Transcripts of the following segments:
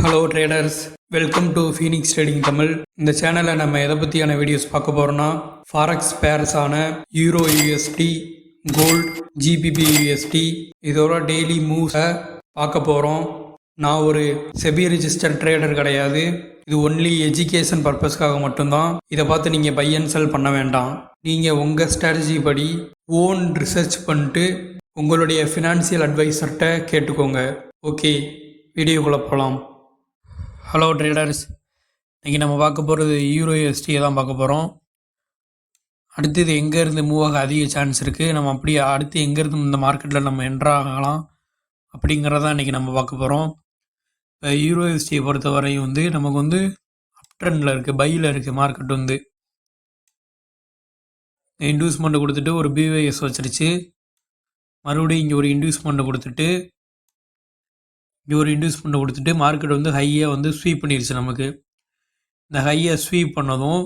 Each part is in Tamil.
Hello traders, welcome to Phoenix trading Tamil. இந்த சேனலில் நம்ம எதை பற்றியான வீடியோஸ் பார்க்க போகிறோம்னா, ஃபாரெக்ஸ் பேர்ஸான euro USD, gold, GBP USD இதோட டெய்லி மூவ்ஸை பார்க்க போகிறோம். நான் ஒரு செபி ரிஜிஸ்டர்ட் ட்ரேடர் கிடையாது. இது ஒன்லி எஜுகேஷன் பர்பஸ்க்காக மட்டும்தான். இதை பார்த்து நீங்கள் பை அண்ட் செல் பண்ண வேண்டாம். நீங்கள் உங்கள் ஸ்ட்ராட்டஜி படி ஓன் ரிசர்ச் பண்ணிட்டு உங்களுடைய ஃபினான்சியல் அட்வைசர்கிட்ட கேட்டுக்கோங்க. ஓகே, வீடியோக்குள்ளே போகலாம். ஹலோ ட்ரேடர்ஸ், இன்றைக்கி நம்ம பார்க்க போகிறது யூரோ யூஎஸ்டியை தான் பார்க்க போகிறோம். அடுத்தது எங்கேருந்து மூவ் ஆக அதிக சான்ஸ் இருக்குது, நம்ம அப்படியே அடுத்து எங்கேருந்து இந்த மார்க்கெட்டில் நம்ம என்ட்ராகலாம் அப்படிங்கிறதான் இன்றைக்கி நம்ம பார்க்க போகிறோம். இப்போ யூரோ யூஎஸ்டியை பொறுத்த வரையும் நமக்கு அப் ட்ரெண்டில் இருக்குது, பையில் இருக்குது. மார்க்கெட் இன்டியூஸ்மெண்ட்டை கொடுத்துட்டு ஒரு பிஒஎஸ் வச்சிருச்சு. மறுபடியும் இங்கே ஒரு இன்டியூஸ்மெண்ட்டை கொடுத்துட்டு மார்க்கெட் ஹையை ஸ்வீப் பண்ணிடுச்சு. நமக்கு இந்த ஹையை ஸ்வீப் பண்ணதும்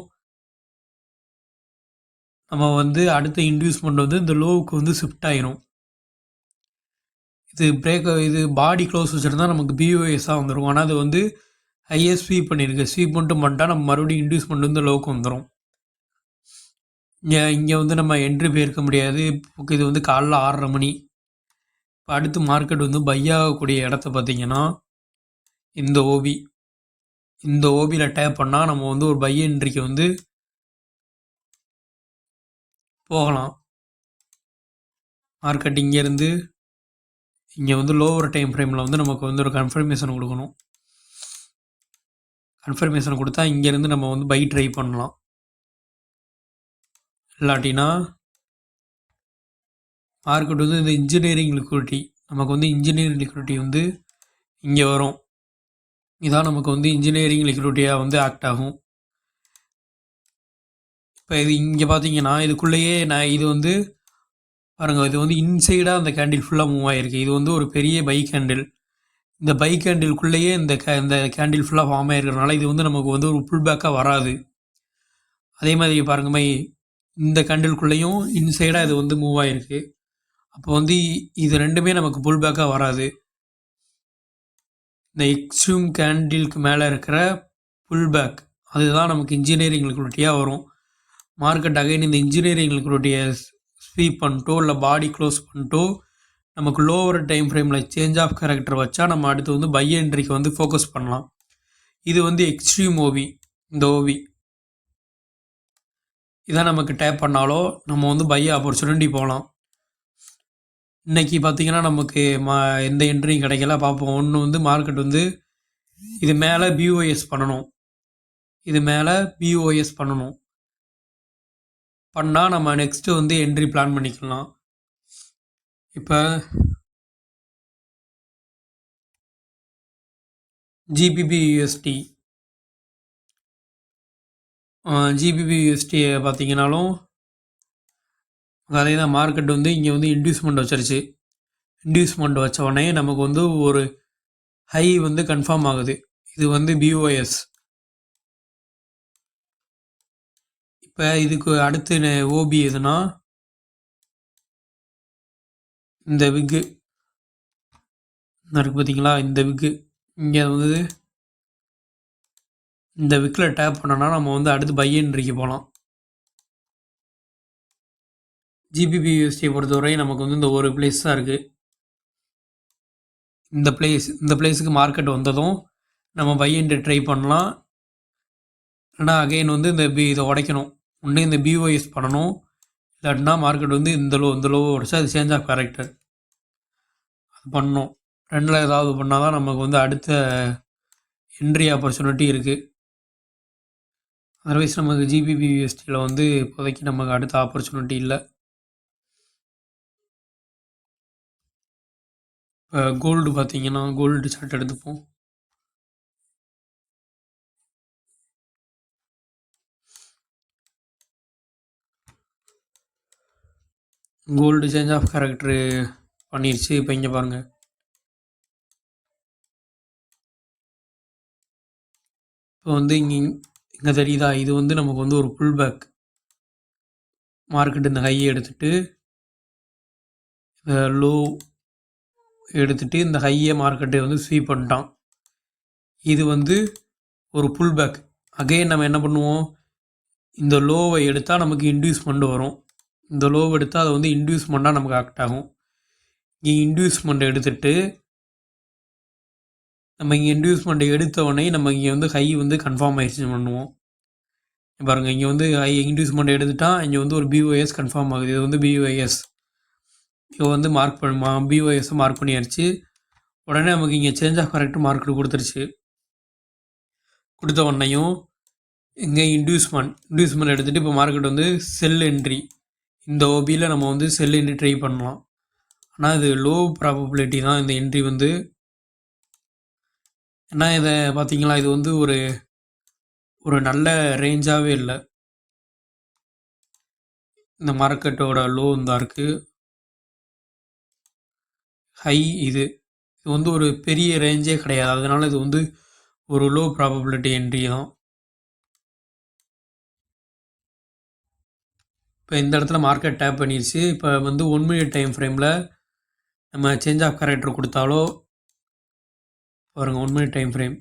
நம்ம அடுத்த இன்டியூஸ்மெண்ட் இந்த லோவுக்கு ஷிஃப்ட் ஆகிரும். இது பாடி க்ளோஸ் வச்சுருந்தா நமக்கு பிஓஎஸாக வந்துடும். ஆனால் அது ஹையை ஸ்வீப் பண்ணியிருக்கு. ஸ்வீப் பண்ணிட்டா நம்ம மறுபடியும் இன்டியூஸ்மெண்ட் லோவுக்கு வந்துடும். இங்கே நம்ம என்ட்ரி போயிருக்க முடியாது. இது காலைல 6:30 மணி. இப்போ அடுத்து மார்க்கெட் பை ஆகக்கூடிய இடத்த பார்த்திங்கன்னா இந்த ஓபியில் டேப் பண்ணால் நம்ம ஒரு பை என்ட்ரிக்கு போகலாம். மார்க்கெட் இங்கேருந்து இங்கே லோவர் டைம் ஃப்ரேமில் நமக்கு ஒரு கன்ஃபர்மேஷன் கொடுக்கணும். கன்ஃபர்மேஷன் கொடுத்தா இங்கேருந்து நம்ம பை ட்ரை பண்ணலாம். இல்லாட்டினா மார்க்கெட் இந்த இன்ஜினியரிங் லிக்விடிட்டி, நமக்கு இன்ஜினியரிங் லிக்விடிட்டி இங்கே வரும். இதான் நமக்கு இன்ஜினியரிங் லிக்விடிட்டியாக ஆக்ட் ஆகும். இப்போ இது இங்கே பார்த்தீங்கன்னா இதுக்குள்ளேயே இது பாருங்கள், இது இன்சைடாக அந்த கேண்டில் ஃபுல்லாக மூவ் ஆகிருக்கு. இது ஒரு பெரிய பை கேண்டில். இந்த பை கேண்டிலுக்குள்ளேயே இந்த கேண்டில் ஃபுல்லாக ஃபார்ம் ஆகிருக்கிறதுனால இது நமக்கு ஒரு புல் பேக்காக வராது. அதே மாதிரி பாருங்கம்மா, இந்த கேண்டிலுக்குள்ளேயும் இன்சைடாக இது மூவ் ஆகிருக்கு. அப்போ இது ரெண்டுமே நமக்கு புல் பேக்காக வராது. இந்த எக்ஸ்ட்ரீம் கேண்டிலுக்கு மேலே இருக்கிற புல் பேக் அதுதான் நமக்கு இன்ஜினியரிங் லிக்விடிட்டியாக வரும். மார்க்கெட் அகைன் இந்த இன்ஜினியரிங் லிக்விடிட்டியை ஸ்வீப் பண்ணிட்டோ இல்லை பாடி க்ளோஸ் பண்ணிட்டோ நமக்கு லோவர் டைம் ஃப்ரேமில் சேஞ்ச் ஆஃப் கேரக்டர் வச்சா நம்ம அடுத்து பை என்ட்ரிக்கு ஃபோக்கஸ் பண்ணலாம். இது எக்ஸ்ட்ரீம் ஓவி. இந்த ஓவி இதான் நமக்கு டேப் பண்ணாலோ நம்ம பை ஆப்பர்ச்சுனிட்டி போகலாம். இன்றைக்கி பார்த்திங்கன்னா நமக்கு எந்த என்ட்ரியும் கிடைக்கல. பார்ப்போம். ஒன்று மார்க்கெட் இது மேலே பிஓஎஸ் பண்ணணும். பண்ணால் நம்ம நெக்ஸ்ட்டு என்ட்ரி பிளான் பண்ணிக்கலாம். இப்போ ஜிபிபி யூஎஸ்டியை பார்த்தீங்கன்னாலும் அதே தான். மார்க்கெட் இங்கே இன்டியூஸ்மெண்ட் வச்சிருச்சு. இன்டியூஸ்மெண்ட் வச்ச உடனே நமக்கு ஒரு ஹை கன்ஃபார்ம் ஆகுது. இது பிஓஎஸ். இப்போ இதுக்கு அடுத்து ஓபி எதுனா இந்த விக்கு இருக்குது பார்த்தீங்களா. இந்த விக்கு இங்கே இந்த விக்கில் டேப் பண்ணோன்னா நம்ம அடுத்து பை என்ட்ரிக்கு போகலாம். ஜிபிபி யூஎஸ்டியை பொறுத்தவரை நமக்கு இந்த ஒரு பிளேஸ் தான் இருக்குது. இந்த பிளேஸுக்கு மார்க்கெட் வந்ததும் நம்ம பை என்ட்ரி ட்ரை பண்ணலாம். ஆனால் அகைன் இந்த இதை உடைக்கணும். ஒன்று இந்த பிஓஎஸ் பண்ணணும். இல்லாட்டினா மார்க்கெட் இந்த லோ உடைச்சா அது சேஞ்ச் ஆஃப் கேரக்டர் அது பண்ணணும். ரெண்டில் ஏதாவது பண்ணால் தான் நமக்கு அடுத்த என்ட்ரி ஆப்பர்ச்சுனிட்டி இருக்குது. அதர்வைஸ் நமக்கு ஜிபிபி யூஎஸ்டியில் இப்போதைக்கு நமக்கு அடுத்த ஆப்பர்ச்சுனிட்டி இல்லை. இப்போ கோல்டு பார்த்தீங்கன்னா கோல்டு சார்ட் எடுத்துப்போம். கோல்டு சேஞ்ச் ஆஃப் கேரக்டரு பண்ணிடுச்சு. இப்போ இங்கே பாருங்கள், இப்போ இங்கே தெரியுதா. இது நமக்கு ஒரு புல் பேக். மார்க்கெட் இந்த ஹையை எடுத்துகிட்டு லோ எடுத்துகிட்டு இந்த ஹையை மார்க்கெட்டை ஸ்வீப் பண்ணிட்டான். இது வந்து ஒரு புல் பேக். அகைன் நம்ம என்ன பண்ணுவோம், இந்த லோவை எடுத்தால் நமக்கு இன்டியூஸ்மெண்ட் வரும். இந்த லோவை எடுத்தால் அது வந்து இன்டியூஸ்மெண்ட்டாக நமக்கு ஆக்ட் ஆகும். இங்கே இன்டியூஸ்மெண்ட் எடுத்துகிட்டு நம்ம இங்கே இன்டியூஸ்மெண்ட் எடுத்த உடனே நம்ம இங்கே வந்து ஹை வந்து கன்ஃபார்ம் ஆயிடுச்சு பண்ணுவோம். பாருங்கள், இங்கே வந்து ஹை இன்டியூஸ்மெண்ட் எடுத்துட்டா இங்கே வந்து ஒரு பிஓஎஸ் கன்ஃபார்ம் ஆகுது. இது வந்து பிஓஎஸ் இங்கே வந்து மார்க் பண்ணுமா, பிஓஎஸ் மார்க் பண்ணியாச்சு. உடனே நமக்கு இங்கே சேஞ்ச் ஆஃப் கரெக்ட் மார்க்கெட் கொடுத்துருச்சு. கொடுத்த உடனேயும் இங்கே இன்டியூஸ்மெண்ட் எடுத்துகிட்டு இப்போ மார்க்கெட் வந்து செல் என்ட்ரி, இந்த ஓபியில் நம்ம வந்து செல் என்ட்ரி ட்ரை பண்ணலாம். ஆனால் இது லோ ப்ராபபிலிட்டி தான் இந்த என்ட்ரி வந்து. ஏன்னா இதை பார்த்தீங்களா, இது வந்து ஒரு நல்ல ரேஞ்சாகவே இல்லை. இந்த மார்க்கெட்டோட லோ இந்த இருக்குது, ஹை இது வந்து ஒரு பெரிய ரேஞ்சே கிடையாது. அதனால் இது வந்து ஒரு லோ ப்ராபபிலிட்டி என்ட்ரி தான். இப்போ இந்த இடத்துல மார்க்கெட் டேப் பண்ணிடுச்சு. இப்போ வந்து 1 மினிட் டைம் ஃப்ரேமில் நம்ம சேஞ்ச் ஆஃப் கேரக்டர் கொடுத்தாலோ பாருங்கள், 1 மினிட் டைம் ஃப்ரேம்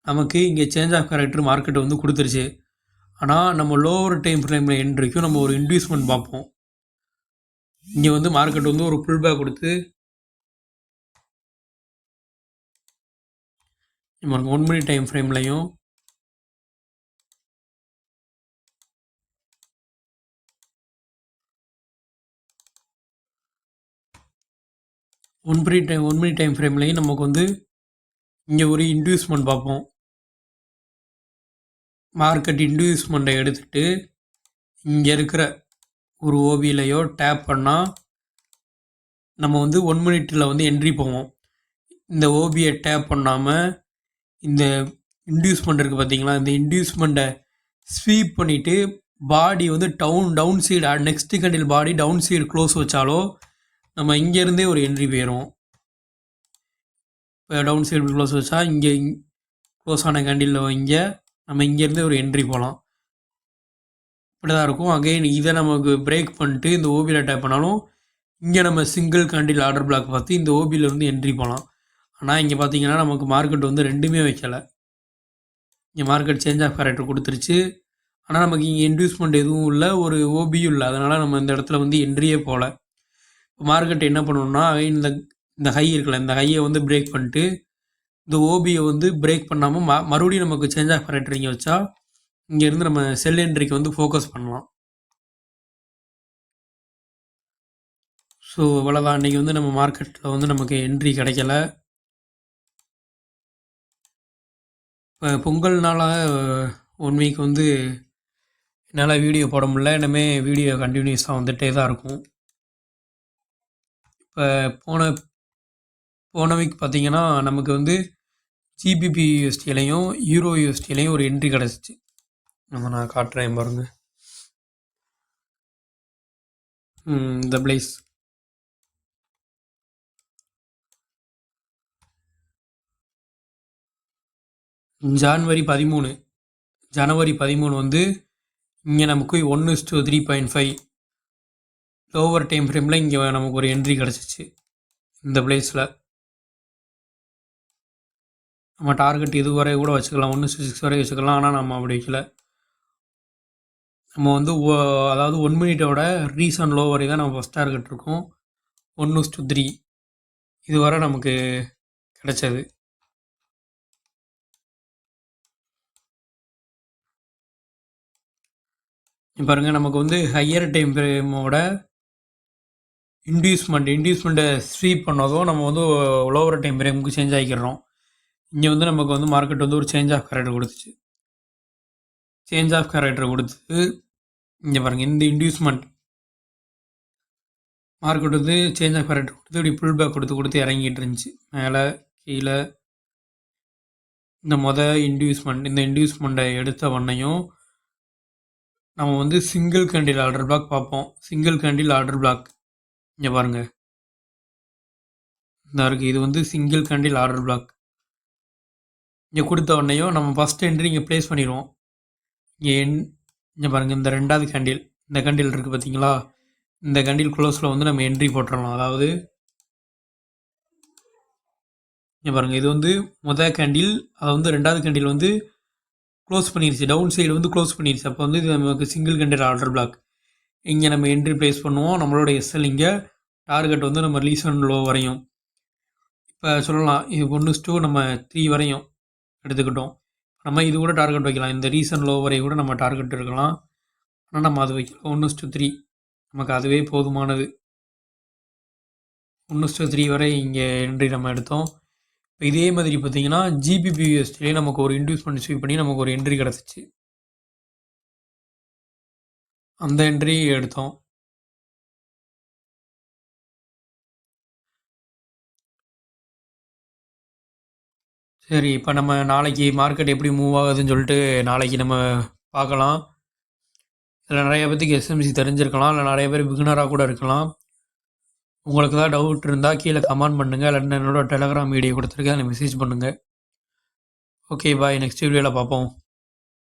நமக்கு இங்கே சேஞ்ச் ஆஃப் கேரக்டர் மார்க்கெட் வந்து கொடுத்துருச்சு. ஆனால் நம்ம லோவர் டைம் ஃப்ரேமில் என்ட்ரிக்கும் நம்ம ஒரு இன்டியூஸ்மெண்ட் பார்ப்போம். இங்கே வந்து மார்க்கெட் வந்து ஒரு புல் பேக் கொடுத்து 1 மினிட் டைம் ஃப்ரேம்லையும் ஒன் மினிட் டைம் ஃப்ரேம்லையும் நமக்கு வந்து இங்கே ஒரு இன்டியூஸ்மெண்ட் பார்ப்போம். மார்க்கெட் இன்டியூஸ்மெண்ட்டை எடுத்துகிட்டு இங்கே இருக்கிற ஒரு ஓபிலையோ டேப் பண்ணால் நம்ம வந்து 1 மினிட்டில் வந்து என்ட்ரி போவோம். இந்த ஓபியை டேப் பண்ணாமல் இந்த இன்டியூஸ்மெண்ட் இருக்குது பார்த்தீங்களா, இந்த இன்டியூஸ்மெண்ட்டை ஸ்வீப் பண்ணிவிட்டு பாடி வந்து டவுன் சைடு நெக்ஸ்ட் கண்டில் பாடி டவுன் சைடு க்ளோஸ் வச்சாலோ நம்ம இங்கேருந்தே ஒரு என்ட்ரி போயிடும். இப்போ டவுன் சைடு க்ளோஸ் வச்சா இங்கே க்ளோஸ் ஆன கேண்டிலில் இங்கே நம்ம இங்கேருந்தே ஒரு என்ட்ரி போகலாம். இப்படி தான் இருக்கும். அகைன் இதை நமக்கு பிரேக் பண்ணிட்டு இந்த ஓபியில் டேப் பண்ணாலும் இங்கே நம்ம சிங்கிள் கேண்டில் ஆர்டர் பிளாக் பார்த்து இந்த ஓபியில் இருந்து என்ட்ரி போகலாம். ஆனால் இங்கே பார்த்தீங்கன்னா நமக்கு மார்க்கெட் வந்து ரெண்டுமே வைக்கலை. இங்கே மார்க்கெட் சேஞ்ச் ஆஃப் கேரக்டர் கொடுத்துருச்சு. ஆனால் நமக்கு இங்கே இன்டியூஸ்மெண்ட் எதுவும் இல்லை, ஒரு ஓபியும் இல்லை. அதனால் நம்ம இந்த இடத்துல வந்து என்ட்ரியே போகல. இப்போ மார்க்கெட் என்ன பண்ணணும்னா இந்த ஹை இருக்குல்ல, இந்த ஹையை வந்து பிரேக் பண்ணிட்டு இந்த ஓபியை வந்து பிரேக் பண்ணாமல் மறுபடியும் நமக்கு சேஞ்ச் ஆஃப் கேரக்டர் இங்கே வச்சா இங்கேருந்து நம்ம செல் என்ட்ரிக்கு வந்து ஃபோக்கஸ் பண்ணலாம். ஸோ இவ்வளோதான். இன்றைக்கி வந்து நம்ம மார்க்கெட்டில் வந்து நமக்கு என்ட்ரி கிடைக்கல. இப்போ பொங்கல்னால 1 வீக் வந்து என்னால் வீடியோ போட முடியல. இனிமேல் வீடியோ கண்டினியூஸாக வந்துகிட்டே தான் இருக்கும். இப்போ போன வீக் பார்த்திங்கன்னா நமக்கு வந்து ஜிபிபி யூஎஸ்டிலையும் யூரோ யூஎஸ்டிலையும் ஒரு என்ட்ரி கிடச்சிச்சு. நான் காட்டுறேன் பாருங்கள். இந்த பிளேஸ் ஜனவரி 13 வந்து இங்கே நமக்கு 1:3.5 லோவர் டைம் ஃப்ரேமில் இங்கே நமக்கு ஒரு என்ட்ரி கிடச்சிச்சு. இந்த பிளேஸில் நம்ம டார்கெட் இது வரை கூட வச்சுக்கலாம், 1:6 வரை வச்சுக்கலாம். ஆனால் நம்ம அப்படி வைக்கல. நம்ம வந்து அதாவது 1 மினிட்டோட ரீசன் லோ வரை தான் நம்ம ஃபஸ்ட் டார்கெட் இருக்கும். 1:3 இது வரை நமக்கு கிடைச்சது. பாருங்கள், நமக்கு வந்து ஹையர் டைம் ஃப்ரேமோட இன்டியூஸ்மெண்ட்டை ஸ்வீப் பண்ணதும் நம்ம வந்து லோவர் டைம் ஃப்ரேமுக்கு சேஞ்ச் ஆகிக்கிறோம். இங்கே வந்து நமக்கு வந்து மார்க்கெட் வந்து ஒரு சேஞ்ச் ஆஃப் கேரக்டர் கொடுத்துச்சு. சேஞ்ச் ஆஃப் கேரக்டர் கொடுத்து இங்கே பாருங்கள், இந்த இன்டியூஸ்மெண்ட் மார்க்கெட் வந்து சேஞ்ச் ஆஃப் கேரக்டர் கொடுத்து இப்படி புல் பேக் கொடுத்து இறங்கிட்டு இருந்துச்சு. மேலே கீழே இந்த இந்த இன்டியூஸ்மெண்ட்டை எடுத்த வண்ணையும் நம்ம வந்து சிங்கிள் கேண்டில் ஆர்டர் பிளாக் பார்ப்போம். சிங்கிள் கேண்டில் ஆர்டர் பிளாக் இங்கே பாருங்கள், இந்த இருக்குது. இது வந்து சிங்கிள் கேண்டில் ஆர்டர் பிளாக். இங்கே கொடுத்த உடனேயும் நம்ம ஃபஸ்ட் என்ட்ரி இங்கே ப்ளேஸ் பண்ணிடுவோம். இங்கே பாருங்கள், இந்த ரெண்டாவது கேண்டில், இந்த கேண்டில் இருக்குது பார்த்தீங்களா, இந்த கேண்டில் க்ளோஸில் வந்து நம்ம என்ட்ரி போட்டுடலாம். அதாவது இங்கே பாருங்கள், இது வந்து மொதல் கேண்டில், அதை வந்து ரெண்டாவது கேண்டில் வந்து க்ளோஸ் பண்ணிருச்சு, டவுன் சைடு வந்து க்ளோஸ் பண்ணிருச்சு. அப்போ வந்து இது நமக்கு சிங்கிள் கேண்டில் ஆர்டர் பிளாக். இங்கே நம்ம என்ட்ரி ப்ளேஸ் பண்ணுவோம். நம்மளோட எஸ்எல் இங்கே டார்கெட் வந்து நம்ம ரீசன் லோ வரையும் இப்போ சொல்லலாம். இது 1:2 நம்ம 3 வரையும் எடுத்துக்கிட்டோம். நம்ம இது கூட டார்கெட் வைக்கலாம். இந்த ரீசன் லோ வரை கூட நம்ம டார்கெட் இருக்கலாம். ஆனால் நம்ம அது வைக்கலாம். 1:3 நமக்கு அதுவே போதுமானது. 1:3 வரை இங்கே என்ட்ரி நம்ம எடுத்தோம். இப்போ இதே மாதிரி பார்த்தீங்கன்னா ஜிபிபிஎஸ்டிலே நமக்கு ஒரு இன்டியூஸ்மெண்ட் ஸ்வீப் பண்ணி நமக்கு ஒரு என்ட்ரி கிடச்சிச்சு. அந்த என்ட்ரி எடுத்தோம். சரி, இப்போ நம்ம நாளைக்கு மார்க்கெட் எப்படி மூவ் ஆகுதுன்னு சொல்லிட்டு நாளைக்கு நம்ம பார்க்கலாம். இதில் நிறைய பேத்துக்கு எஸ்எம்சி தெரிஞ்சிருக்கலாம், இல்லை நிறைய பேர் பிகினராக கூட இருக்கலாம். உங்களுக்கு தான் டவுட் இருந்தால் கீழே கமெண்ட் பண்ணுங்கள், இல்லைன்னா என்னோட டெலகிராம் வீடியோ கொடுத்துருக்கேன், அதில் மெசேஜ் பண்ணுங்கள். ஓகே பாய், நெக்ஸ்ட் வீடியோவில் பார்ப்போம்.